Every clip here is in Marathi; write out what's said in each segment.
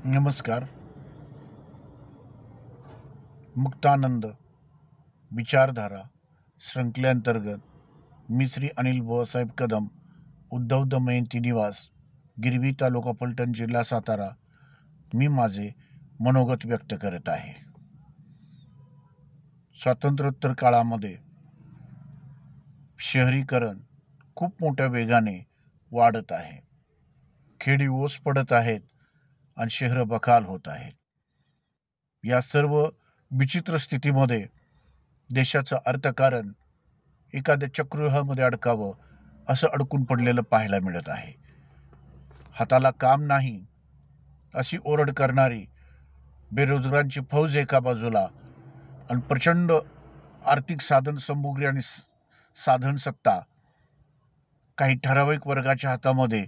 नमस्कार. मुक्तानंद विचारधारा श्रृंखलेअंतर्गत मी श्री अनिल बुवासाहेब कदम, उद्धव दमयंती निवास, गिरवी, तालुका फलटण, जिल्हा सातारा. मी माझे मनोगत व्यक्त करत आहे. स्वातंत्र्योत्तर काळामध्ये शहरीकरण खूप मोठ्या वेगाने वाढत आहे. खेडी ओस पडत आहेत आणि शहरं बकाल होत आहेत. या सर्व विचित्र स्थितीमध्ये देशाचं अर्थकारण एखाद्या चक्रव्यूहामध्ये अडकावं असं अडकून पडलेलं पाहायला मिळत आहे. हाताला काम नाही अशी ओरड करणारी बेरोजगारांची फौज एका बाजूला आणि प्रचंड आर्थिक साधन सामुग्री आणि साधन सत्ता काही ठराविक वर्गाच्या हातामध्ये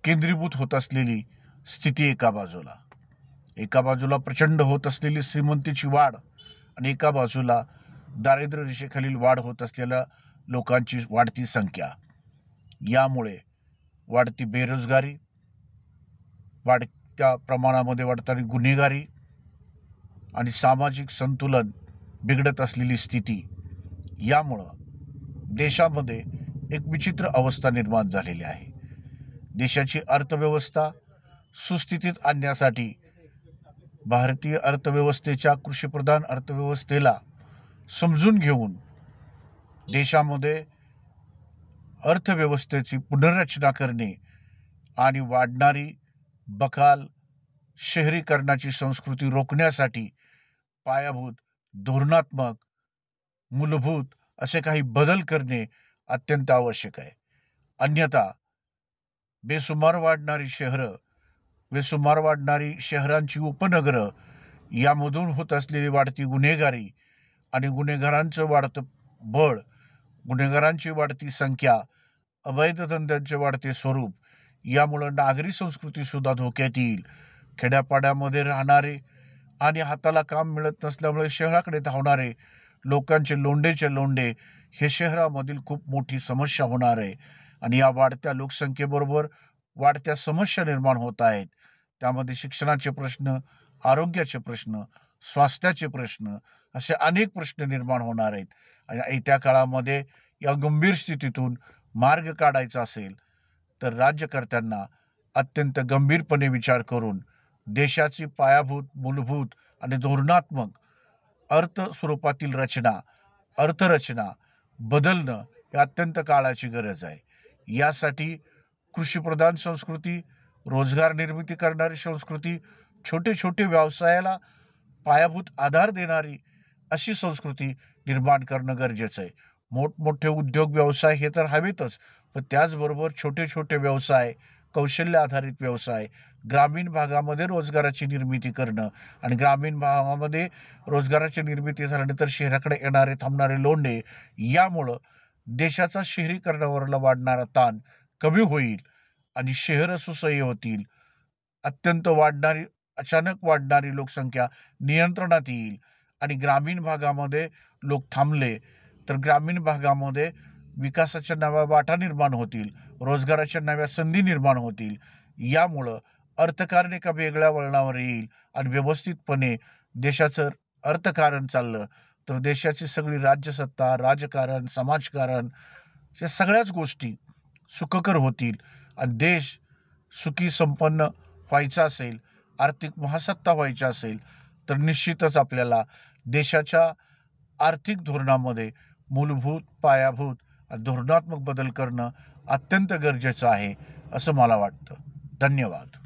केंद्रीभूत होत असलेली स्थिती एका बाजूला प्रचंड होत असलेली श्रीमंतीची वाढ आणि एका बाजूला दारिद्र्य रेषेखालील वाढ होत असलेल्या लोकांची वाढती संख्या. यामुळे वाढती बेरोजगारी, वाढत्या प्रमाणामध्ये वाढणारी गुन्हेगारी आणि सामाजिक संतुलन बिघडत असलेली स्थिती, यामुळं देशामध्ये एक विचित्र अवस्था निर्माण झालेली आहे. देशाची अर्थव्यवस्था सुस्थितीत आणण्यासाठी भारतीय अर्थव्यवस्थेच्या कृषीप्रधान अर्थव्यवस्थेला समजून घेऊन देशामध्ये अर्थव्यवस्थेची पुनर्रचना करणे आणि वाढणारी बकाल शहरीकरणाची संस्कृती रोखण्यासाठी पायाभूत, धोरणात्मक, मूलभूत असे काही बदल करणे अत्यंत आवश्यक आहे. अन्यथा बेसुमार वाढणारी शहरांची उपनगरं, यामधून होत असलेली वाढती गुन्हेगारी आणि गुन्हेगारांचं वाढतं बळ, गुन्हेगारांची वाढती संख्या, अवैध धंद्यांचे वाढते स्वरूप, यामुळं नागरी संस्कृतीसुद्धा धोक्यात येईल. खेड्यापाड्यामध्ये राहणारे आणि हाताला काम मिळत नसल्यामुळे शहराकडे धावणारे लोकांचे लोंढे हे शहरामधील खूप मोठी समस्या होणार आहे. आणि या वाढत्या लोकसंख्येबरोबर वाढत्या समस्या निर्माण होत आहेत. त्यामध्ये शिक्षणाचे प्रश्न, आरोग्याचे प्रश्न, स्वास्थ्याचे प्रश्न असे अनेक प्रश्न निर्माण होणार आहेत. आणि येत्या काळामध्ये या गंभीर स्थितीतून मार्ग काढायचा असेल तर राज्यकर्त्यांना अत्यंत गंभीरपणे विचार करून देशाची पायाभूत, मूलभूत आणि धोरणात्मक अर्थ स्वरूपातील अर्थरचना बदलणं हे अत्यंत काळाची गरज आहे. यासाठी कृषीप्रधान संस्कृती, रोजगार निर्मिती करणारी संस्कृती, छोटे व्यवसायाला पायाभूत आधार देणारी अशी संस्कृती निर्माण करणं गरजेचं आहे. मोठमोठे उद्योग व्यवसाय हे तर हवेतच, पण त्याचबरोबर छोटे व्यवसाय, कौशल्य आधारित व्यवसाय, ग्रामीण भागामध्ये रोजगाराची निर्मिती करणं आणि ग्रामीण भागामध्ये रोजगाराची निर्मिती झाल्यानंतर शहराकडे येणारे थांबणारे लोंढे, यामुळं देशाचा शहरीकरणावरला वाढणारा ताण कमी होईल आणि शहरं सुसह्य होतील. अचानक वाढणारी लोकसंख्या नियंत्रणात येईल आणि ग्रामीण भागामध्ये लोक थांबले तर ग्रामीण भागामध्ये विकासाच्या नव्या वाटा निर्माण होतील, रोजगाराच्या नव्या संधी निर्माण होतील. यामुळं अर्थकारण एका वेगळ्या वळणावर येईल आणि व्यवस्थितपणे देशाचं अर्थकारण चाललं तर देशाची सगळी राज्यसत्ता, राजकारण, समाजकारण या सगळ्याच गोष्टी सुखकर होतील. आणि देश सुखी संपन्न व्हायचा असेल, आर्थिक महासत्ता व्हायचा असेल तर निश्चितच आपल्याला देशाच्या आर्थिक धोरणामध्ये मूलभूत, पायाभूत आणि धोरणात्मक बदल करणं अत्यंत गरजेचं आहे असं मला वाटतं. धन्यवाद.